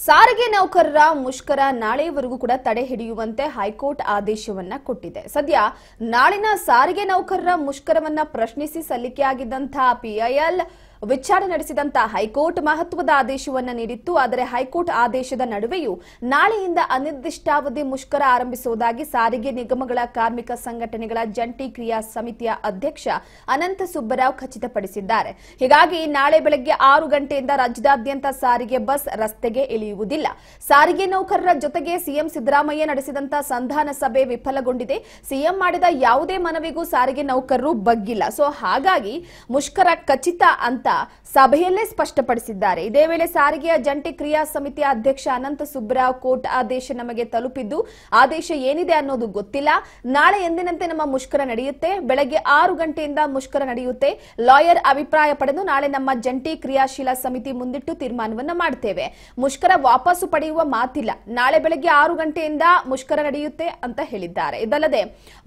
ಸಾರಿಗೆ ನೌಕರರ ಮುಷ್ಕರ ನಾಳೆಯವರೆಗೂ ಕೂಡ ತಡೆ ಹಿಡಿಯುವಂತೆ ಹೈಕೋರ್ಟ್ ಆದೇಶವನ್ನ ಕೊಟ್ಟಿದೆ. ಸದ್ಯ ನಾಳಿನ ಸಾರಿಗೆ ನೌಕರರ ಮುಷ್ಕರವನ್ನ ಪ್ರಶ್ನಿಸಿ ಸಲ್ಲಿಕೆಯಾಗಿದ್ದಂತಹ ಪಿಐಎಲ್ ವಿಚಾರಣೆ ನಡೆಸಿದಂತ ಹೈಕೋರ್ಟ್ ಮಹತ್ವದ ಆದೇಶವನ್ನ ನೀಡಿತ್ತು. ಆದರೆ ಹೈಕೋರ್ಟ್ ಆದೇಶದ ನಡುವೆಯೂ ನಾಳೆಯಿಂದ ಅನಿರ್ದಿಷ್ಟಾವಧಿ ಮುಷ್ಕರ ಆರಂಭಿಸುವುದಾಗಿ ಸಾರಿಗೆ ನಿಗಮಗಳ ಕಾರ್ಮಿಕ ಸಂಘಟನೆಗಳ ಜಂಟಿ ಕ್ರಿಯಾ ಸಮಿತಿಯ ಅಧ್ಯಕ್ಷ ಅನಂತ ಸುಬ್ಬರಾವ್ ಖಚಿತಪಡಿಸಿದ್ದಾರೆ. ಹೀಗಾಗಿ ನಾಳೆ ಬೆಳಗ್ಗೆ 6 ಗಂಟೆಯಿಂದ ರಾಜ್ಯದಾದ್ಯಂತ ಸಾರಿಗೆ ಬಸ್ ರಸ್ತೆಗೆ ಇಳಿಯುವುದಿಲ್ಲ. ಸಾರಿಗೆ ನೌಕರರ ಜೊತೆಗೆ ಸಿಎಂ ಸಿದ್ದರಾಮಯ್ಯ ನಡೆಸಿದಂತ ಸಂಧಾನ ಸಭೆ ವಿಫಲಗೊಂಡಿದೆ. ಸಿಎಂ ಮಾಡಿದ ಯಾವುದೇ ಮನವಿಗೂ ಸಾರಿಗೆ ನೌಕರರು ಬಗ್ಗಿಲ್ಲ. ಸೊ ಹಾಗಾಗಿ ಮುಷ್ಕರ ಖಚಿತ ಅಂತ ಸಭೆಯಲ್ಲೇ ಸ್ಪಷ್ಟಪಡಿಸಿದ್ದಾರೆ. ಇದೇ ವೇಳೆ ಸಾರಿಗೆಯ ಜಂಟಿ ಕ್ರಿಯಾ ಸಮಿತಿಯ ಅಧ್ಯಕ್ಷ ಅನಂತ ಸುಬ್ಬರಾವ್ ಕೋರ್ಟ್ ಆದೇಶ ನಮಗೆ ತಲುಪಿದ್ದು ಆದೇಶ ಏನಿದೆ ಅನ್ನೋದು ಗೊತ್ತಿಲ್ಲ. ನಾಳೆ ಎಂದಿನಂತೆ ನಮ್ಮ ಮುಷ್ಕರ ನಡೆಯುತ್ತೆ. ಬೆಳಗ್ಗೆ 6 ಗಂಟೆಯಿಂದ ಮುಷ್ಕರ ನಡೆಯುತ್ತೆ. ಲಾಯರ್ ಅಭಿಪ್ರಾಯ ಪಡೆದು ನಾಳೆ ನಮ್ಮ ಜಂಟಿ ಕ್ರಿಯಾಶೀಲ ಸಮಿತಿ ಮುಂದಿಟ್ಟು ತೀರ್ಮಾನವನ್ನ ಮಾಡ್ತೇವೆ. ಮುಷ್ಕರ ವಾಪಸ್ಸು ಪಡೆಯುವ ಮಾತಿಲ್ಲ. ನಾಳೆ ಬೆಳಗ್ಗೆ 6 ಗಂಟೆಯಿಂದ ಮುಷ್ಕರ ನಡೆಯುತ್ತೆ ಅಂತ ಹೇಳಿದ್ದಾರೆ. ಇದಲ್ಲದೆ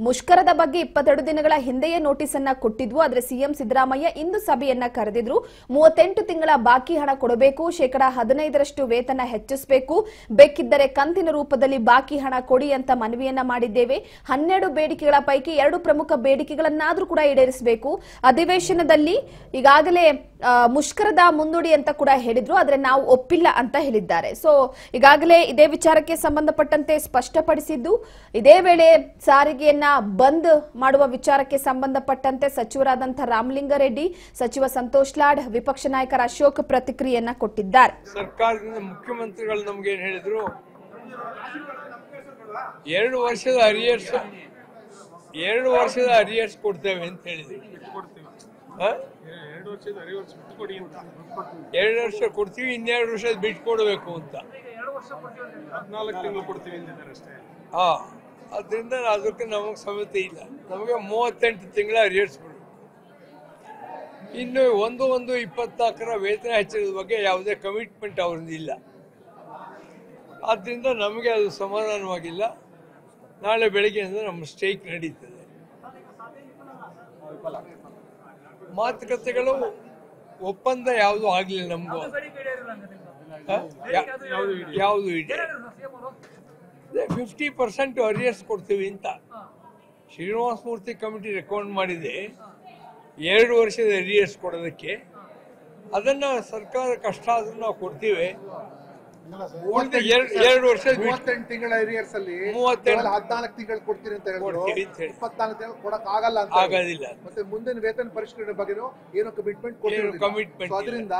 ಮುಷ್ಕರದ ಬಗ್ಗೆ 22 ದಿನಗಳ ಹಿಂದೆಯೇ ನೋಟಿಸ್ ಅನ್ನ ಕೊಟ್ಟಿದ್ವು. ಆದರೆ ಸಿಎಂ ಸಿದ್ದರಾಮಯ್ಯ ಇಂದು ಸಭೆಯನ್ನ ಕರೆದಿದ್ರು. 38 ತಿಂಗಳ ಬಾಕಿ ಹಣ ಕೊಡಬೇಕು, 15% ವೇತನ ಹೆಚ್ಚಿಸಬೇಕು, ಬೇಕಿದ್ದರೆ ಕಂತಿನ ರೂಪದಲ್ಲಿ ಬಾಕಿ ಹಣ ಕೊಡಿ ಅಂತ ಮನವಿಯನ್ನ ಮಾಡಿದ್ದೇವೆ. 12 ಬೇಡಿಕೆಗಳ ಪೈಕಿ 2 ಪ್ರಮುಖ ಬೇಡಿಕೆಗಳನ್ನಾದ್ರೂ ಕೂಡ ಈಡೇರಿಸಬೇಕು. ಅಧಿವೇಶನದಲ್ಲಿ ಈಗಾಗಲೇ ಮುಷ್ಕರದ ಮುಂದೂಡಿ ಅಂತ ಕೂಡ ಹೇಳಿದ್ರು. ಆದ್ರೆ ನಾವು ಒಪ್ಪಿಲ್ಲ ಅಂತ ಹೇಳಿದ್ದಾರೆ. ಸೊ ಈಗಾಗಲೇ ಇದೇ ವಿಚಾರಕ್ಕೆ ಸಂಬಂಧಪಟ್ಟಂತೆ ಸ್ಪಷ್ಟಪಡಿಸಿದ್ದು. ಇದೇ ವೇಳೆ ಸಾರಿಗೆಯನ್ನ ಬಂದ್ ಮಾಡುವ ವಿಚಾರಕ್ಕೆ ಸಂಬಂಧಪಟ್ಟಂತೆ ಸಚಿವರಾದಂತಹ ರಾಮಲಿಂಗಾರೆಡ್ಡಿ, ಸಚಿವ ಸಂತೋಷ್ ಲಾಡ್, ವಿಪಕ್ಷ ನಾಯಕರ ಅಶೋಕ್ ಪ್ರತಿಕ್ರಿಯೆಯನ್ನ ಕೊಟ್ಟಿದ್ದಾರೆ. ಸರ್ಕಾರದಿಂದ ಮುಖ್ಯಮಂತ್ರಿಗಳು ನಮ್ಗೆ ಏನ್ ಹೇಳಿದ್ರು, 2 ವರ್ಷದ ಅರಿಯರ್ಸ್ ಕೊಡ್ತೇವೆ ಅಂತ ಹೇಳಿದ್ರು. 2 ವರ್ಷ ಕೊಡ್ತೀವಿ, 2 ವರ್ಷ ಬಿಟ್ಟು ಕೊಡಬೇಕು ಅಂತ. 14 ತಿಂಗಳು ಕೊಡ್ತೀವಿ ಅಷ್ಟೇ. ಅದರಿಂದ ಅದಕ್ಕೆ ನಮಗೆ ಸಮಸ್ಯೆ ಇಲ್ಲ. ನಮಗೆ 38 ತಿಂಗಳ ಅರಿಯರ್ಸ್ ಕೊಡಬೇಕು. ಇನ್ನು 1/1/24 ವೇತನ ಹೆಚ್ಚಳದ ಬಗ್ಗೆ ಯಾವುದೇ ಕಮಿಟ್ಮೆಂಟ್ ಅವ್ರದ್ದು ಇಲ್ಲ. ಆದ್ದರಿಂದ ನಮಗೆ ಅದು ಸಮಾಧಾನವಾಗಿಲ್ಲ. ನಾಳೆ ಬೆಳಗ್ಗೆಯಿಂದ ನಮ್ಮ ಸ್ಟ್ರೈಕ್ ನಡೀತದೆ. ಮಾತುಕತೆಗಳು ಒಪ್ಪಂದ ಯಾವುದು ಆಗಲಿಲ್ಲ. ನಮಗೂ ಯಾವುದು ಇದೆ 50% ಅರಿಯರ್ಸ್ ಕೊಡ್ತೀವಿ ಅಂತ ಶ್ರೀನಿವಾಸ ಮೂರ್ತಿ ಕಮಿಟಿ ರೆಕಮೆಂಡ್ ಮಾಡಿದೆ. 2 ವರ್ಷದ ಅರಿಯರ್ಸ್ ಕೊಡೋದಕ್ಕೆ ಅದನ್ನ ಸರ್ಕಾರ ಕಷ್ಟ ಆದ್ರೂ ನಾವು ಕೊಡ್ತೀವಿ. 2 ವರ್ಷ 38 ತಿಂಗಳ ಅರಿಯರ್ಸ್ ಅಲ್ಲಿ 14 ತಿಂಗಳು ಕೊಡ್ತೀರಿ ಅಂತ ಹೇಳಿದ್ರು. 24 ತಿಂಗಳು ಕೊಡಕ್ ಆಗಲ್ಲ ಅಂತ ಆಗೋದಿಲ್ಲ. ಮತ್ತೆ ಮುಂದಿನ ವೇತನ ಪರಿಷ್ಕರಣೆ ಬಗ್ಗೆ ಏನೋ ಕಮಿಟ್ಮೆಂಟ್. ಅದರಿಂದ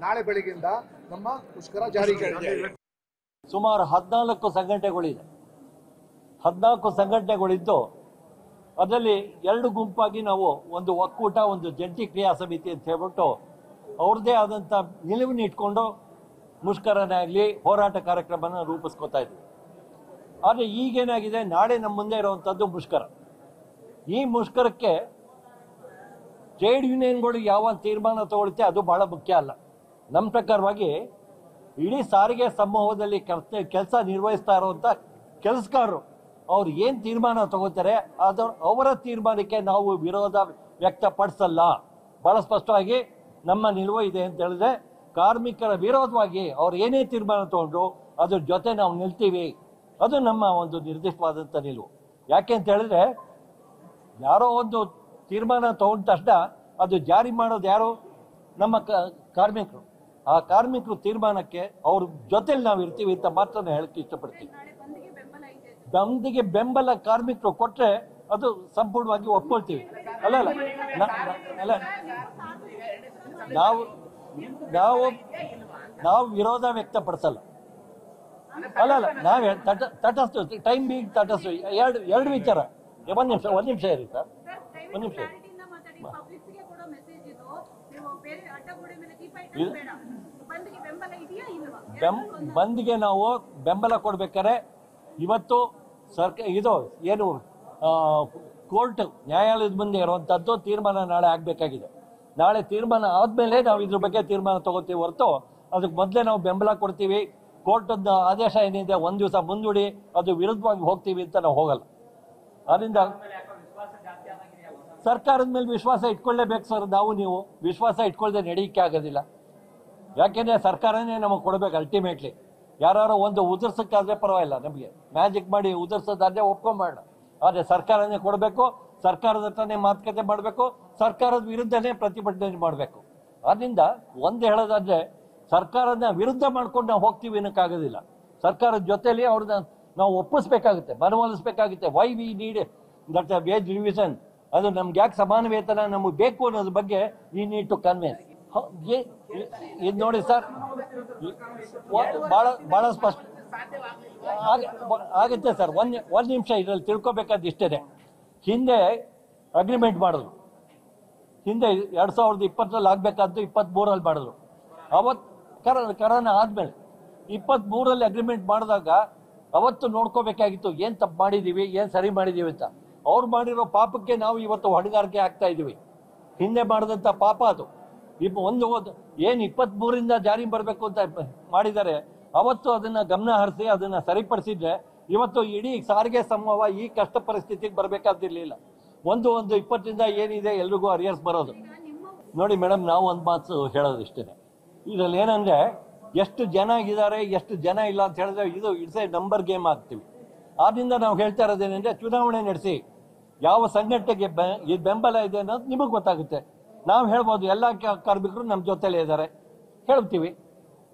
ನಾಳೆ ಬೆಳಗ್ಗೆಯಿಂದ ನಮ್ಮ ಮುಷ್ಕರ ಜಾರಿ. ಸುಮಾರು 14 ಸಂಘಟನೆಗಳಿದೆ. 14 ಸಂಘಟನೆಗಳಿದ್ದು ಅದರಲ್ಲಿ 2 ಗುಂಪಾಗಿ ನಾವು ಒಂದು ಒಕ್ಕೂಟ, ಒಂದು ಜಂಟಿ ಕ್ರಿಯಾ ಸಮಿತಿ ಅಂತ ಹೇಳ್ಬಿಟ್ಟು ಅವ್ರದ್ದೇ ಆದಂಥ ನಿಲುವನ್ನು ಇಟ್ಕೊಂಡು ಮುಷ್ಕರನೇ ಆಗಲಿ ಹೋರಾಟ ಕಾರ್ಯಕ್ರಮನ ರೂಪಿಸ್ಕೊತಾ ಇದ್ವಿ. ಆದರೆ ಈಗೇನಾಗಿದೆ, ನಾಳೆ ನಮ್ಮ ಮುಂದೆ ಇರುವಂಥದ್ದು ಮುಷ್ಕರ. ಈ ಮುಷ್ಕರಕ್ಕೆ ಟ್ರೇಡ್ ಯೂನಿಯನ್ಗಳು ಯಾವ ತೀರ್ಮಾನ ತಗೊಳುತ್ತೆ ಅದು ಬಹಳ ಮುಖ್ಯ ಅಲ್ಲ. ನಮ್ಮ ಪ್ರಕಾರವಾಗಿ ಇಡೀ ಸಾರಿಗೆ ಸಮೂಹದಲ್ಲಿ ಕೆಲಸ ನಿರ್ವಹಿಸ್ತಾ ಇರುವಂಥ ಕೆಲಸಗಾರರು ಅವ್ರು ಏನು ತೀರ್ಮಾನ ತಗೋತಾರೆ ಅವರ ತೀರ್ಮಾನಕ್ಕೆ ನಾವು ವಿರೋಧ ವ್ಯಕ್ತಪಡಿಸಲ್ಲ. ಬಹಳ ಸ್ಪಷ್ಟವಾಗಿ ನಮ್ಮ ನಿಲುವು ಇದೆ ಅಂತ ಹೇಳಿದ್ರೆ, ಕಾರ್ಮಿಕರ ವಿರೋಧವಾಗಿ ಅವ್ರು ಏನೇ ತೀರ್ಮಾನ ತಗೊಂಡ್ರು ಅದ್ರ ಜೊತೆ ನಾವು ನಿಲ್ತೀವಿ. ಅದು ನಮ್ಮ ಒಂದು ನಿರ್ದಿಷ್ಟವಾದಂಥ ನಿಲುವು. ಯಾಕೆ ಅಂತ ಹೇಳಿದ್ರೆ, ಯಾರೋ ಒಂದು ತೀರ್ಮಾನ ತಗೊಂಡ ತಕ್ಷಣ ಅದು ಜಾರಿ ಮಾಡೋದು ಯಾರು? ನಮ್ಮ ಕಾರ್ಮಿಕರು. ಆ ಕಾರ್ಮಿಕರು ತೀರ್ಮಾನಕ್ಕೆ ಅವ್ರ ಜೊತೆಲಿ ನಾವು ಇರ್ತೀವಿ ಅಂತ ಮಾತ್ರ ಹೇಳಕ್ಕೆ ಇಷ್ಟಪಡ್ತೀವಿ. ಬಂದಿಗೆ ಬೆಂಬಲ ಕಾರ್ಮಿಕರು ಕೊಟ್ರೆ ಅದು ಸಂಪೂರ್ಣವಾಗಿ ಒಪ್ಕೊಳ್ತೀವಿ. ಅಲ್ಲ ನಾವು ನಾವು ವಿರೋಧ ವ್ಯಕ್ತಪಡಿಸಲ್ಲ. ಅಲ್ಲ ನಾವೇ ತಟಸ್ಥ ಟೈಮ್ ಬೀಗ್ ತಟಸ್ಥ. ಎರಡು ವಿಚಾರ. ಒಂದು ನಿಮಿಷ ಇರಿ ಸರ್, ಒಂದು ನಿಮಿಷ. ಬಂದ್ಗೆ ನಾವು ಬೆಂಬಲ ಕೊಡ್ಬೇಕಾದ್ರೆ ಇವತ್ತು ಇದು ಏನು ಕೋರ್ಟ್ ನ್ಯಾಯಾಲಯದ ಮುಂದೆ ಇರುವಂಥದ್ದು ತೀರ್ಮಾನ ನಾಳೆ ಆಗಬೇಕಾಗಿದೆ. ನಾಳೆ ತೀರ್ಮಾನ ಆದಮೇಲೆ ನಾವು ಇದ್ರ ಬಗ್ಗೆ ತೀರ್ಮಾನ ತಗೋತೀವಿ ಹೊರತು ಅದಕ್ಕೆ ಮೊದಲೇ ನಾವು ಬೆಂಬಲ ಕೊಡ್ತೀವಿ, ಕೋರ್ಟದ ಆದೇಶ ಏನಿದೆ 1 ದಿವಸ ಮುಂದೂಡಿ ಅದು ವಿರುದ್ಧವಾಗಿ ಹೋಗ್ತೀವಿ ಅಂತ ನಾವು ಹೋಗಲ್ಲ. ಅದರಿಂದ ಸರ್ಕಾರದ ಮೇಲೆ ವಿಶ್ವಾಸ ಇಟ್ಕೊಳ್ಳೇಬೇಕು ಸರ್. ನೀವು ವಿಶ್ವಾಸ ಇಟ್ಕೊಳ್ಳದೆ ನಡೆಯಕ್ಕೆ ಆಗೋದಿಲ್ಲ. ಯಾಕೆಂದರೆ ಸರ್ಕಾರನೇ ನಮಗೆ ಕೊಡಬೇಕು ಅಲ್ಟಿಮೇಟ್ಲಿ. ಯಾರು ಒಂದು ಉದುರ್ಸಕ್ಕಾದ್ರೆ ಪರವಾಗಿಲ್ಲ, ನಮಗೆ ಮ್ಯಾಜಿಕ್ ಮಾಡಿ ಉದುರ್ಸೋದಾದ್ರೆ ಒಪ್ಕೊಂಬೇಡ. ಆದರೆ ಸರ್ಕಾರನೇ ಕೊಡಬೇಕು, ಸರ್ಕಾರದ ಹತ್ರನೇ ಮಾತುಕತೆ ಮಾಡಬೇಕು, ಸರ್ಕಾರದ ವಿರುದ್ಧನೇ ಪ್ರತಿಭಟನೆ ಮಾಡಬೇಕು. ಅದರಿಂದ ಒಂದು ಹೇಳೋದಾದ್ರೆ ಸರ್ಕಾರದ ವಿರುದ್ಧ ಮಾಡ್ಕೊಂಡು ನಾವು ಹೋಗ್ತೀವಿ ಅನ್ನೋಕ್ಕಾಗೋದಿಲ್ಲ. ಸರ್ಕಾರದ ಜೊತೆಲಿ ಅವ್ರನ್ನ ನಾವು ಒಪ್ಪಿಸ್ಬೇಕಾಗುತ್ತೆ, ಮನವೊಲಿಸ್ಬೇಕಾಗುತ್ತೆ. Why we need that wage revision, ಅದು ನಮ್ಗೆ ಯಾಕೆ ಸಮಾನ ವೇತನ ನಮಗೆ ಬೇಕು ಅನ್ನೋದ್ರ ಬಗ್ಗೆ ವಿ ನೀಡ್ ಟು ಕನ್ವಿನ್ಸ್. ಇದು ನೋಡಿ ಸರ್, ಭಾಳ ಸ್ಪಷ್ಟ ಆಗುತ್ತೆ ಸರ್. ಒಂದು ನಿಮಿಷ ಇದರಲ್ಲಿ ತಿಳ್ಕೊಬೇಕಾದ ಇಷ್ಟೇ. ಹಿಂದೆ ಅಗ್ರಿಮೆಂಟ್ ಮಾಡಿದ್ರು, ಹಿಂದೆ 2020 ಆಗಬೇಕಾದ್ದು 23 ಮಾಡಿದ್ರು. ಅವತ್ತು ಕರೋನಾ ಆದ್ಮೇಲೆ 23 ಅಗ್ರಿಮೆಂಟ್ ಮಾಡಿದಾಗ ಅವತ್ತು ನೋಡ್ಕೋಬೇಕಾಗಿತ್ತು ಏನು ತಪ್ಪು ಮಾಡಿದ್ದೀವಿ, ಏನು ಸರಿ ಮಾಡಿದ್ದೀವಿ ಅಂತ. ಅವ್ರು ಮಾಡಿರೋ ಪಾಪಕ್ಕೆ ನಾವು ಇವತ್ತು ಹೊಣೆಗಾರಿಕೆ ಆಗ್ತಾ ಇದ್ದೀವಿ. ಹಿಂದೆ ಮಾಡಿದಂಥ ಪಾಪ ಅದು. ಏನು 23 ಜಾರಿ ಬರಬೇಕು ಅಂತ ಮಾಡಿದ್ದಾರೆ, ಅವತ್ತು ಅದನ್ನ ಗಮನ ಹರಿಸಿ ಅದನ್ನ ಸರಿಪಡಿಸಿದ್ರೆ ಇವತ್ತು ಇಡೀ ಸಾರಿಗೆ ಸಮೂಹ ಈ ಕಷ್ಟ ಪರಿಸ್ಥಿತಿಗೆ ಬರಬೇಕಾದಿರ್ಲಿಲ್ಲ. ಒಂದು 20 ಏನಿದೆ ಎಲ್ರಿಗೂ ಅರಿಯರ್ಸ್ ಬರೋದು. ನೋಡಿ ಮೇಡಮ್, ನಾವು ಒಂದು ಮಾತು ಹೇಳೋದು ಇಷ್ಟೇ. ಇದರಲ್ಲಿ ಏನಂದ್ರೆ ಎಷ್ಟು ಜನ ಆಗಿದ್ದಾರೆ, ಎಷ್ಟು ಜನ ಇಲ್ಲ ಅಂತ ಹೇಳಿದ್ರೆ ಇದು ಇಟ್ಸ್ ಎ ನಂಬರ್ ಗೇಮ್ ಆಗ್ತೀವಿ. ಆದ್ರಿಂದ ನಾವು ಹೇಳ್ತಾ ಇರೋದೇನೆಂದ್ರೆ ಚುನಾವಣೆ ನಡೆಸಿ ಯಾವ ಸಂಘಟನೆಗೆ ಬೆಂಬಲ ಇದೆ ಅನ್ನೋದು ನಿಮಗೆ ಗೊತ್ತಾಗುತ್ತೆ. ನಾವು ಹೇಳ್ಬೋದು ಎಲ್ಲ ಕಾರ್ಮಿಕರು ನಮ್ಮ ಜೊತೆಲೇ ಇದ್ದಾರೆ ಹೇಳ್ತೀವಿ,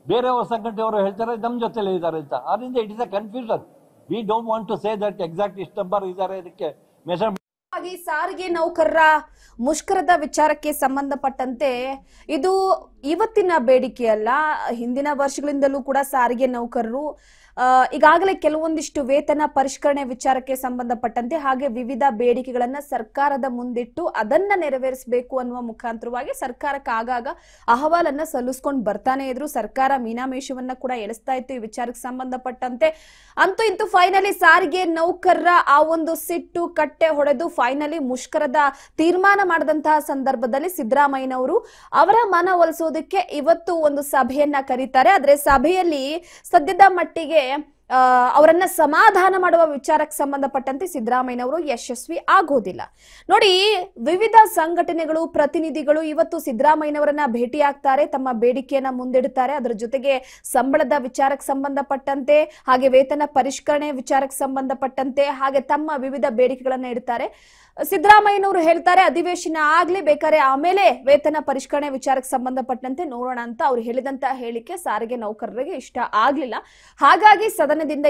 ಬೇರೆಯವ್ರ ಸಂಘಟನೆಯವರು ಹೇಳ್ತಾರೆ ನಮ್ಮ ಜೊತೆಲೇ ಇದ್ದಾರೆ ಅಂತ. ಆದ್ರಿಂದ it is a confusion. We don't want to say that exact ಇಷ್ಟು ನಂಬರ್ ಇದ್ದಾರೆ, ಇದಕ್ಕೆ ಮೆಷರ್. ಸಾರಿಗೆ ನೌಕರರ ಮುಷ್ಕರದ ವಿಚಾರಕ್ಕೆ ಸಂಬಂಧಪಟ್ಟಂತೆ ಇದು ಇವತ್ತಿನ ಬೇಡಿಕೆ ಅಲ್ಲ, ಹಿಂದಿನ ವರ್ಷಗಳಿಂದಲೂ ಕೂಡ ಸಾರಿಗೆ ನೌಕರರು ಈಗಾಗಲೇ ಕೆಲವೊಂದಿಷ್ಟು ವೇತನ ಪರಿಷ್ಕರಣೆ ವಿಚಾರಕ್ಕೆ ಸಂಬಂಧಪಟ್ಟಂತೆ ಹಾಗೆ ವಿವಿಧ ಬೇಡಿಕೆಗಳನ್ನ ಸರ್ಕಾರದ ಮುಂದಿಟ್ಟು ಅದನ್ನ ನೆರವೇರಿಸಬೇಕು ಅನ್ನುವ ಮುಖಾಂತರವಾಗಿ ಸರ್ಕಾರಕ್ಕೆ ಆಗಾಗ ಅಹವಾಲನ್ನ ಸಲ್ಲಿಸ್ಕೊಂಡು ಬರ್ತಾನೆ ಇದ್ರು. ಸರ್ಕಾರ ಮೀನಾಮೇಷವನ್ನ ಕೂಡ ಎಳಿಸ್ತಾ ಇತ್ತು ಈ ವಿಚಾರಕ್ಕೆ ಸಂಬಂಧಪಟ್ಟಂತೆ. ಅಂತೂ ಇಂತೂ ಫೈನಲಿ ಸಾರಿಗೆ ನೌಕರರ ಆ ಒಂದು ಸಿಟ್ಟು ಕಟ್ಟೆ ಹೊಡೆದು ಫೈನಲಿ ಮುಷ್ಕರದ ತೀರ್ಮಾನ ಮಾಡಿದಂತಹ ಸಂದರ್ಭದಲ್ಲಿ ಸಿದ್ದರಾಮಯ್ಯನವರು ಅವರ ಮನವೊಲಿಸೋದಕ್ಕೆ ಇವತ್ತು ಒಂದು ಸಭೆಯನ್ನ ಕರೀತಾರೆ. ಆದ್ರೆ ಸಭೆಯಲ್ಲಿ ಸದ್ಯದ ಮಟ್ಟಿಗೆ ಅವರನ್ನ ಸಮಾಧಾನ ಮಾಡುವ ವಿಚಾರಕ್ಕೆ ಸಂಬಂಧಪಟ್ಟಂತೆ ಸಿದ್ದರಾಮಯ್ಯನವರು ಯಶಸ್ವಿ ಆಗೋದಿಲ್ಲ. ನೋಡಿ, ವಿವಿಧ ಸಂಘಟನೆಗಳು ಪ್ರತಿನಿಧಿಗಳು ಇವತ್ತು ಸಿದ್ದರಾಮಯ್ಯನವರನ್ನ ಭೇಟಿಯಾಗ್ತಾರೆ, ತಮ್ಮ ಬೇಡಿಕೆಯನ್ನ ಮುಂದಿಡುತ್ತಾರೆ. ಅದರ ಜೊತೆಗೆ ಸಂಬಳದ ವಿಚಾರಕ್ಕೆ ಸಂಬಂಧಪಟ್ಟಂತೆ ಹಾಗೆ ವೇತನ ಪರಿಷ್ಕರಣೆ ವಿಚಾರಕ್ಕೆ ಸಂಬಂಧಪಟ್ಟಂತೆ ಹಾಗೆ ತಮ್ಮ ವಿವಿಧ ಬೇಡಿಕೆಗಳನ್ನ ಇಡ್ತಾರೆ. ಸಿದ್ದರಾಮಯ್ಯನವರು ಹೇಳ್ತಾರೆ ಅಧಿವೇಶನ ಆಗ್ಲಿ, ಬೇಕಾದ್ರೆ ಆಮೇಲೆ ವೇತನ ಪರಿಷ್ಕರಣೆ ವಿಚಾರಕ್ಕೆ ಸಂಬಂಧಪಟ್ಟಂತೆ ನೋಡೋಣ ಅಂತ ಅವ್ರು ಹೇಳಿದಂತ ಹೇಳಿಕೆ ಸಾರಿಗೆ ನೌಕರರಿಗೆ ಇಷ್ಟ ಆಗ್ಲಿಲ್ಲ. ಹಾಗಾಗಿ ಸಭೆಯಿಂದ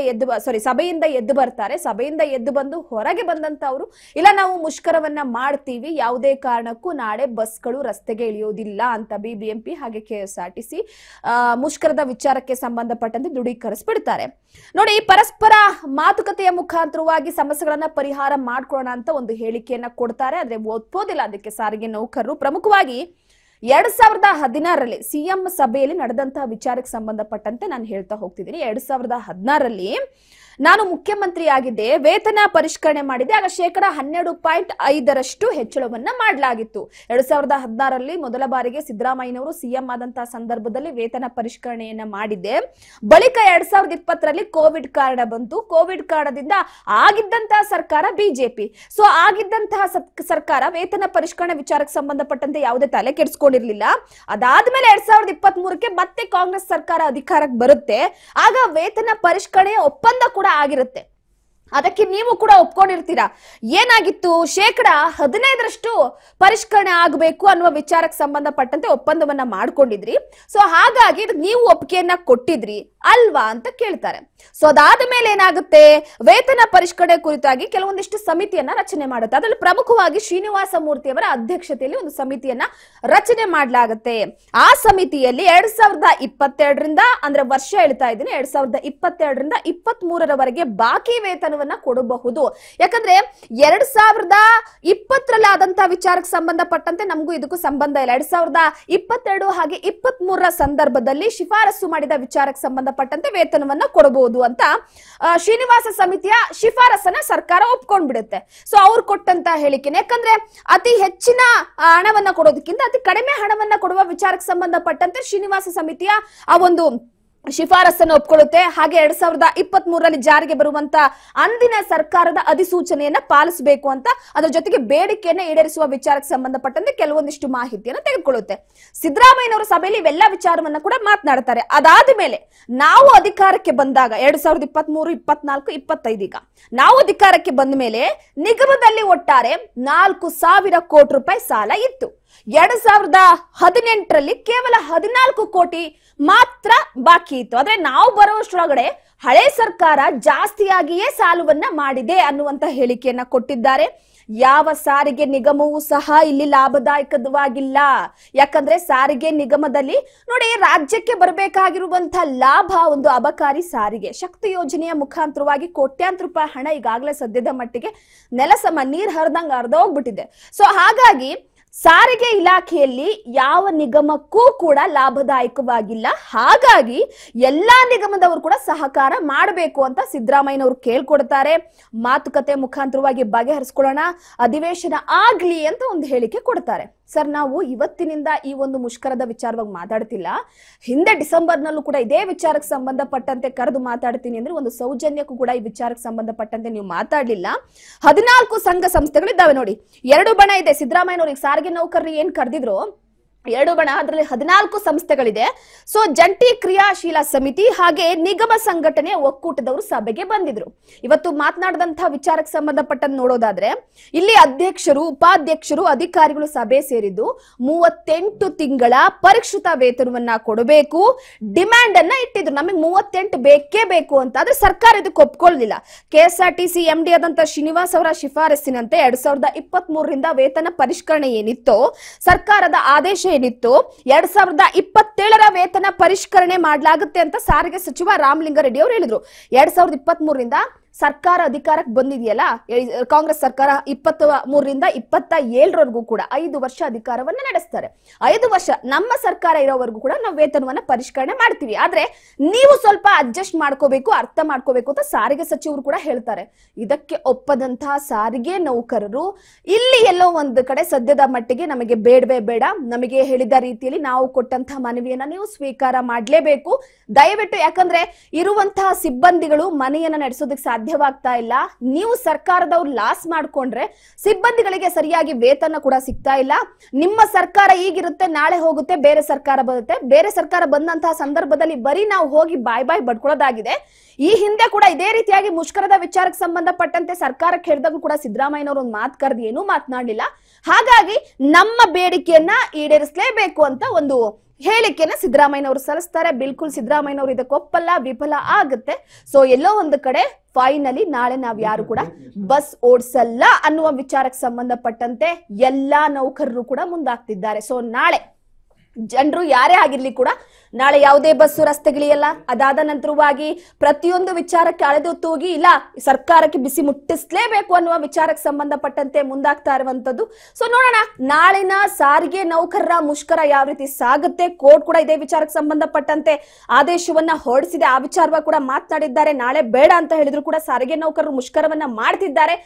ಎದ್ದು ಬರ್ತಾರೆ. ಸಭೆಯಿಂದ ಎದ್ದು ಬಂದು ಹೊರಗೆ ಬಂದಂತ ಅವರು ಇಲ್ಲ, ನಾವು ಮುಷ್ಕರವನ್ನ ಮಾಡ್ತೀವಿ, ಯಾವುದೇ ಕಾರಣಕ್ಕೂ ನಾಳೆ ಬಸ್ಗಳು ರಸ್ತೆಗೆ ಇಳಿಯೋದಿಲ್ಲ ಅಂತ ಬಿಬಿಎಂಪಿ ಹಾಗೆ KSRTC ಮುಷ್ಕರದ ವಿಚಾರಕ್ಕೆ ಸಂಬಂಧಪಟ್ಟಂತೆ ದೃಢೀಕರಿಸ್ಬಿಡ್ತಾರೆ. ನೋಡಿ, ಪರಸ್ಪರ ಮಾತುಕತೆಯ ಮುಖಾಂತರವಾಗಿ ಸಮಸ್ಯೆಗಳನ್ನ ಪರಿಹಾರ ಮಾಡ್ಕೊಳ್ಳೋಣ ಅಂತ ಒಂದು ಹೇಳಿಕೆಯನ್ನ ಕೊಡ್ತಾರೆ. ಆದ್ರೆ ಒಪ್ಪೋದಿಲ್ಲ ಅದಕ್ಕೆ ಸಾರಿಗೆ ನೌಕರರು. ಪ್ರಮುಖವಾಗಿ 2016ರಲ್ಲಿ ಸಿಎಂ ಸಭೆಯಲ್ಲಿ ನಡೆದಂತಹ ವಿಚಾರಕ್ಕೆ ಸಂಬಂಧಪಟ್ಟಂತೆ ನಾನು ಹೇಳ್ತಾ ಹೋಗ್ತಿದ್ದೀನಿ. 2016ರಲ್ಲಿ ನಾನು ಮುಖ್ಯಮಂತ್ರಿ ಆಗಿದ್ದೆ, ವೇತನ ಪರಿಷ್ಕರಣೆ ಮಾಡಿದೆ. ಆಗ 12.5% ಹೆಚ್ಚಳವನ್ನ ಮಾಡಲಾಗಿತ್ತು. 2016ರಲ್ಲಿ ಮೊದಲ ಬಾರಿಗೆ ಸಿದ್ದರಾಮಯ್ಯನವರು ಸಿಎಂ ಆದಂತಹ ಸಂದರ್ಭದಲ್ಲಿ ವೇತನ ಪರಿಷ್ಕರಣೆಯನ್ನ ಮಾಡಿದ್ದೆ. ಬಳಿಕ 2020ರಲ್ಲಿ ಕೋವಿಡ್ ಕಾರಣ ಬಂತು. ಕೋವಿಡ್ ಕಾರಣದಿಂದ ಆಗಿದ್ದಂತಹ ಸರ್ಕಾರ ಬಿಜೆಪಿ. ಸೊ ಆಗಿದ್ದಂತಹ ಸರ್ಕಾರ ವೇತನ ಪರಿಷ್ಕರಣೆ ವಿಚಾರಕ್ಕೆ ಸಂಬಂಧಪಟ್ಟಂತೆ ಯಾವುದೇ ತಲೆ ಕೆಡಿಸ್ಕೊಂಡಿರ್ಲಿಲ್ಲ. ಅದಾದ್ಮೇಲೆ 2023ಕ್ಕೆ ಮತ್ತೆ ಕಾಂಗ್ರೆಸ್ ಸರ್ಕಾರ ಅಧಿಕಾರಕ್ಕೆ ಬರುತ್ತೆ. ಆಗ ವೇತನ ಪರಿಷ್ಕರಣೆಯ ಒಪ್ಪಂದ ಕೂಡ ಆಗಿರುತ್ತೆ. ಅದಕ್ಕೆ ನೀವು ಕೂಡ ಒಪ್ಕೊಂಡಿರ್ತೀರಾ. ಏನಾಗಿತ್ತು, 15% ಪರಿಷ್ಕರಣೆ ಆಗಬೇಕು ಅನ್ನುವ ವಿಚಾರಕ್ಕೆ ಸಂಬಂಧಪಟ್ಟಂತೆ ಒಪ್ಪಂದವನ್ನ ಮಾಡ್ಕೊಂಡಿದ್ರಿ. ಸೊ ಹಾಗಾಗಿ ನೀವು ಒಪ್ಪಿಗೆಯನ್ನ ಕೊಟ್ಟಿದ್ರಿ ಅಲ್ವಾ ಅಂತ ಕೇಳ್ತಾರೆ. ಸೊ ಅದಾದ ಮೇಲೆ ಏನಾಗುತ್ತೆ, ವೇತನ ಪರಿಷ್ಕರಣೆ ಕುರಿತಾಗಿ ಕೆಲವೊಂದಿಷ್ಟು ಸಮಿತಿಯನ್ನ ರಚನೆ ಮಾಡುತ್ತೆ. ಅದರಲ್ಲಿ ಪ್ರಮುಖವಾಗಿ ಶ್ರೀನಿವಾಸ ಮೂರ್ತಿ ಅವರ ಅಧ್ಯಕ್ಷತೆಯಲ್ಲಿ ಒಂದು ಸಮಿತಿಯನ್ನ ರಚನೆ ಮಾಡಲಾಗುತ್ತೆ. ಆ ಸಮಿತಿಯಲ್ಲಿ 2022ರಿಂದ ಅಂದ್ರೆ ವರ್ಷ ಹೇಳ್ತಾ ಇದ್ದೀನಿ, 2022ರಿಂದ 23ರವರೆಗೆ ಬಾಕಿ ವೇತನವನ್ನ ಕೊಡಬಹುದು. ಯಾಕಂದ್ರೆ 2020ರಲ್ಲಿ ಆದಂತಹ ವಿಚಾರಕ್ಕೆ ಸಂಬಂಧಪಟ್ಟಂತೆ ನಮಗೂ ಇದಕ್ಕೂ ಸಂಬಂಧ ಇಲ್ಲ. 2022 ಹಾಗೆ 23ರ ಸಂದರ್ಭದಲ್ಲಿ ಶಿಫಾರಸು ಮಾಡಿದ ವಿಚಾರಕ್ಕೆ ಸಂಬಂಧಪಟ್ಟಂತೆ ವೇತನವನ್ನ ಕೊಡಬಹುದು ಅಂತ ಶ್ರೀನಿವಾಸ ಸಮಿತಿಯ ಶಿಫಾರಸನ್ನ ಸರ್ಕಾರ ಒಪ್ಕೊಂಡ್ಬಿಡುತ್ತೆ. ಸೊ ಅವ್ರು ಕೊಟ್ಟಂತ ಹೇಳಿಕೆನೆ, ಯಾಕಂದ್ರೆ ಅತಿ ಹೆಚ್ಚಿನ ಹಣವನ್ನ ಕೊಡೋದಕ್ಕಿಂತ ಅತಿ ಕಡಿಮೆ ಹಣವನ್ನ ಕೊಡುವ ವಿಚಾರಕ್ಕೆ ಸಂಬಂಧಪಟ್ಟಂತೆ ಶ್ರೀನಿವಾಸ ಸಮಿತಿಯ ಆ ಒಂದು ಶಿಫಾರಸನ್ನು ಒಪ್ಕೊಳ್ಳುತ್ತೆ. ಹಾಗೆ 2023ರಲ್ಲಿ ಜಾರಿಗೆ ಬರುವಂತ ಅಂದಿನ ಸರ್ಕಾರದ ಅಧಿಸೂಚನೆಯನ್ನ ಪಾಲಿಸಬೇಕು ಅಂತ, ಅದರ ಜೊತೆಗೆ ಬೇಡಿಕೆಯನ್ನ ಈಡೇರಿಸುವ ವಿಚಾರಕ್ಕೆ ಸಂಬಂಧಪಟ್ಟಂತೆ ಕೆಲವೊಂದಿಷ್ಟು ಮಾಹಿತಿಯನ್ನು ತೆಗೆದುಕೊಳ್ಳುತ್ತೆ. ಸಿದ್ದರಾಮಯ್ಯನವರ ಸಭೆಯಲ್ಲಿ ಇವೆಲ್ಲ ವಿಚಾರವನ್ನ ಕೂಡ ಮಾತನಾಡ್ತಾರೆ. ಅದಾದ ಮೇಲೆ ನಾವು ಅಧಿಕಾರಕ್ಕೆ ಬಂದಾಗ 2023, 24, 25 ಈಗ ನಾವು ಅಧಿಕಾರಕ್ಕೆ ಬಂದ ಮೇಲೆ ನಿಗಮದಲ್ಲಿ ಒಟ್ಟಾರೆ 4,000 ಕೋಟಿ ರೂಪಾಯಿ ಸಾಲ ಇತ್ತು. 2018ರಲ್ಲಿ ಕೇವಲ 14 ಕೋಟಿ ಮಾತ್ರ ಬಾಕಿ ಇತ್ತು. ಆದ್ರೆ ನಾವು ಬರುವಷ್ಟರೊಳಗಡೆ ಹಳೆ ಸರ್ಕಾರ ಜಾಸ್ತಿಯಾಗಿಯೇ ಸಾಲವನ್ನ ಮಾಡಿದೆ ಅನ್ನುವಂತ ಹೇಳಿಕೆಯನ್ನ ಕೊಟ್ಟಿದ್ದಾರೆ. ಯಾವ ಸಾರಿಗೆ ನಿಗಮವೂ ಸಹ ಇಲ್ಲಿ ಲಾಭದಾಯಕವಾಗಿಲ್ಲ. ಯಾಕಂದ್ರೆ ಸಾರಿಗೆ ನಿಗಮದಲ್ಲಿ ನೋಡಿ, ರಾಜ್ಯಕ್ಕೆ ಬರಬೇಕಾಗಿರುವಂತಹ ಲಾಭ ಒಂದು ಅಬಕಾರಿ ಸಾರಿಗೆ ಶಕ್ತಿ ಯೋಜನೆಯ ಮುಖಾಂತರವಾಗಿ ಕೋಟ್ಯಾಂತರ ರೂಪಾಯಿ ಹಣ ಈಗಾಗಲೇ ಸದ್ಯದ ಮಟ್ಟಿಗೆ ನೆಲಸಮ ನೀರ್ ಹರಿದಂಗ ಹರಿದೋಗ್ಬಿಟ್ಟಿದೆ. ಸೊ ಹಾಗಾಗಿ ಸಾರಿಗೆ ಇಲಾಖೆಯಲ್ಲಿ ಯಾವ ನಿಗಮಕ್ಕೂ ಕೂಡ ಲಾಭದಾಯಕವಾಗಿಲ್ಲ. ಹಾಗಾಗಿ ಎಲ್ಲಾ ನಿಗಮದವರು ಕೂಡ ಸಹಕಾರ ಮಾಡಬೇಕು ಅಂತ ಸಿದ್ದರಾಮಯ್ಯನವರು ಕೇಳ್ಕೊಡ್ತಾರೆ. ಮಾತುಕತೆ ಮುಖಾಂತರವಾಗಿ ಬಗೆಹರಿಸ್ಕೊಳ್ಳೋಣ, ಅಧಿವೇಶನ ಆಗ್ಲಿ ಅಂತ ಒಂದು ಹೇಳಿಕೆ ಕೊಡ್ತಾರೆ. ಸರ್, ನಾವು ಇವತ್ತಿನಿಂದ ಈ ಒಂದು ಮುಷ್ಕರದ ವಿಚಾರವಾಗಿ ಮಾತಾಡ್ತಿಲ್ಲ. ಹಿಂದೆ ಡಿಸೆಂಬರ್ನಲ್ಲೂ ಕೂಡ ಇದೇ ವಿಚಾರಕ್ಕೆ ಸಂಬಂಧಪಟ್ಟಂತೆ ಕರೆದು ಮಾತಾಡ್ತೀನಿ ಅಂದ್ರೆ ಒಂದು ಸೌಜನ್ಯಕ್ಕೂ ಕೂಡ ಈ ವಿಚಾರಕ್ಕೆ ಸಂಬಂಧಪಟ್ಟಂತೆ ನೀವು ಮಾತಾಡ್ಲಿಲ್ಲ. 14 ಸಂಘ ಸಂಸ್ಥೆಗಳಿದ್ದಾವೆ ನೋಡಿ. 2 ಬಣ ಇದೆ. ಸಿದ್ದರಾಮಯ್ಯನವ್ರಿಗೆ ಸಾರಿಗೆ ನೌಕರರು ಏನ್ ಕರೆದಿದ್ರು 2 ಬಣ, ಅದರಲ್ಲಿ 14 ಸಂಸ್ಥೆಗಳಿದೆ. ಸೊ ಜಂಟಿ ಕ್ರಿಯಾಶೀಲ ಸಮಿತಿ ಹಾಗೆ ನಿಗಮ ಸಂಘಟನೆಯ ಒಕ್ಕೂಟದವರು ಸಭೆಗೆ ಬಂದಿದ್ರು. ಇವತ್ತು ಮಾತನಾಡಿದಂತಹ ವಿಚಾರಕ್ಕೆ ಸಂಬಂಧಪಟ್ಟಂತೆ ನೋಡೋದಾದ್ರೆ ಇಲ್ಲಿ ಅಧ್ಯಕ್ಷರು, ಉಪಾಧ್ಯಕ್ಷರು, ಅಧಿಕಾರಿಗಳು ಸಭೆ ಸೇರಿದ್ದು 38 ತಿಂಗಳ ಪರಿಷ್ಕೃತ ವೇತನವನ್ನ ಕೊಡಬೇಕು ಡಿಮ್ಯಾಂಡ್ ಅನ್ನ ಇಟ್ಟಿದ್ರು. ನಮಗೆ 38 ಬೇಕೇ ಬೇಕು ಅಂತ. ಆದ್ರೆ ಸರ್ಕಾರ ಇದಕ್ಕೆ ಒಪ್ಕೊಳ್ಳಲಿಲ್ಲ. KSRTC MD ಆದಂತ ಶ್ರೀನಿವಾಸ್ ಅವರ ಶಿಫಾರಸ್ಸಿನಂತೆ 2023ರಿಂದ ವೇತನ ಪರಿಷ್ಕರಣೆ ಏನಿತ್ತೋ, ಸರ್ಕಾರದ ಆದೇಶ ಏನಿತ್ತು 2027ರ ವೇತನ ಪರಿಷ್ಕರಣೆ ಮಾಡಲಾಗುತ್ತೆ ಅಂತ ಸಾರಿಗೆ ಸಚಿವ ರಾಮಲಿಂಗಾರೆಡ್ಡಿ ಅವರು ಹೇಳಿದ್ರು. 2023ರಿಂದ ಸರ್ಕಾರ ಅಧಿಕಾರಕ್ಕೆ ಬಂದಿದೆಯಲ್ಲ, ಕಾಂಗ್ರೆಸ್ ಸರ್ಕಾರ 23ರಿಂದ 27ರವರೆಗೂ ಕೂಡ 5 ವರ್ಷ ಅಧಿಕಾರವನ್ನ ನಡೆಸ್ತಾರೆ. 5 ವರ್ಷ ನಮ್ಮ ಸರ್ಕಾರ ಇರೋವರೆಗೂ ಕೂಡ ನಾವು ವೇತನವನ್ನ ಪರಿಷ್ಕರಣೆ ಮಾಡ್ತೀವಿ. ಆದ್ರೆ ನೀವು ಸ್ವಲ್ಪ ಅಡ್ಜಸ್ಟ್ ಮಾಡ್ಕೋಬೇಕು, ಅರ್ಥ ಮಾಡ್ಕೋಬೇಕು ಅಂತ ಸಾರಿಗೆ ಸಚಿವರು ಕೂಡ ಹೇಳ್ತಾರೆ. ಇದಕ್ಕೆ ಒಪ್ಪದಂತಹ ಸಾರಿಗೆ ನೌಕರರು ಇಲ್ಲಿ ಎಲ್ಲೋ ಒಂದು ಕಡೆ ಸದ್ಯದ ಮಟ್ಟಿಗೆ ನಮಗೆ ಬೇಡವೇ ಬೇಡ, ನಮಗೆ ಹೇಳಿದ ರೀತಿಯಲ್ಲಿ ನಾವು ಕೊಟ್ಟಂತಹ ಮನವಿಯನ್ನ ನೀವು ಸ್ವೀಕಾರ ಮಾಡಲೇಬೇಕು ದಯವಿಟ್ಟು. ಯಾಕಂದ್ರೆ ಇರುವಂತಹ ಸಿಬ್ಬಂದಿಗಳು ಮನೆಯನ್ನ ನಡೆಸೋದಕ್ಕೆ ಸಾಧ್ಯವಾಗ್ತಾ ಇಲ್ಲ. ನೀವು ಸರ್ಕಾರದವ್ರು ಲಾಸ್ ಮಾಡ್ಕೊಂಡ್ರೆ ಸಿಬ್ಬಂದಿಗಳಿಗೆ ಸರಿಯಾಗಿ ವೇತನ ಕೂಡ ಸಿಗ್ತಾ ಇಲ್ಲ. ನಿಮ್ಮ ಸರ್ಕಾರ ಈಗಿರುತ್ತೆ, ನಾಳೆ ಹೋಗುತ್ತೆ, ಬೇರೆ ಸರ್ಕಾರ ಬರುತ್ತೆ. ಬೇರೆ ಸರ್ಕಾರ ಬಂದಂತಹ ಸಂದರ್ಭದಲ್ಲಿ ಬರೀ ನಾವು ಹೋಗಿ ಬಾಯ್ ಬಡ್ಕೊಳ್ಳೋದಾಗಿದೆ. ಈ ಹಿಂದೆ ಕೂಡ ಇದೇ ರೀತಿಯಾಗಿ ಮುಷ್ಕರದ ವಿಚಾರಕ್ಕೆ ಸಂಬಂಧಪಟ್ಟಂತೆ ಸರ್ಕಾರಕ್ಕೆ ಹೇಳಿದಾಗ ಕೂಡ ಸಿದ್ದರಾಮಯ್ಯನವರು ಒಂದು ಮಾತು ಕರೆದು ಏನೂ ಮಾತನಾಡಲಿಲ್ಲ. ಹಾಗಾಗಿ ನಮ್ಮ ಬೇಡಿಕೆಯನ್ನ ಈಡೇರಿಸಲೇಬೇಕು ಅಂತ ಒಂದು ಹೇಳಿಕೆಯನ್ನ ಸಿದ್ದರಾಮಯ್ಯನವರು ಸಲ್ಲಿಸ್ತಾರೆ. ಬಿಲ್ಕುಲ್ ಸಿದ್ದರಾಮಯ್ಯನವರು ಇದಕ್ಕೆ ಒಪ್ಪಲ್ಲ, ವಿಫಲ ಆಗುತ್ತೆ. ಸೊ ಎಲ್ಲೋ ಒಂದು ಕಡೆ ಫೈನಲಿ ನಾಳೆ ನಾವ್ ಯಾರು ಕೂಡ ಬಸ್ ಓಡಿಸಲ್ಲ ಅನ್ನುವ ವಿಚಾರಕ್ಕೆ ಸಂಬಂಧಪಟ್ಟಂತೆ ಎಲ್ಲಾ ನೌಕರರು ಕೂಡ ಮುಂದಾಗ್ತಿದ್ದಾರೆ. ಸೊ ನಾಳೆ ಜನರು ಯಾರೇ ಆಗಿರ್ಲಿ ಕೂಡ ನಾಳೆ ಯಾವುದೇ ಬಸ್ಸು ರಸ್ತೆಗಿಳಿಯಲ್ಲ. ಅದಾದ ನಂತರವಾಗಿ ಪ್ರತಿಯೊಂದು ವಿಚಾರಕ್ಕೆ ಅಳೆದು ತೂಗಿ ಇಲ್ಲ ಸರ್ಕಾರಕ್ಕೆ ಬಿಸಿ ಮುಟ್ಟಿಸಲೇಬೇಕು ಅನ್ನುವ ವಿಚಾರಕ್ಕೆ ಸಂಬಂಧಪಟ್ಟಂತೆ ಮುಂದಾಗ್ತಾ ಇರುವಂತದ್ದು. ಸೊ ನೋಡೋಣ ನಾಳಿನ ಸಾರಿಗೆ ನೌಕರರ ಮುಷ್ಕರ ಯಾವ ರೀತಿ ಸಾಗುತ್ತೆ. ಕೋರ್ಟ್ ಕೂಡ ಇದೇ ವಿಚಾರಕ್ಕೆ ಸಂಬಂಧಪಟ್ಟಂತೆ ಆದೇಶವನ್ನ ಹೊರಡಿಸಿದೆ. ಆ ವಿಚಾರವಾಗಿ ಕೂಡ ಮಾತನಾಡಿದ್ದಾರೆ. ನಾಳೆ ಬೇಡ ಅಂತ ಹೇಳಿದ್ರು ಕೂಡ ಸಾರಿಗೆ ನೌಕರರು ಮುಷ್ಕರವನ್ನ ಮಾಡ್ತಿದ್ದಾರೆ.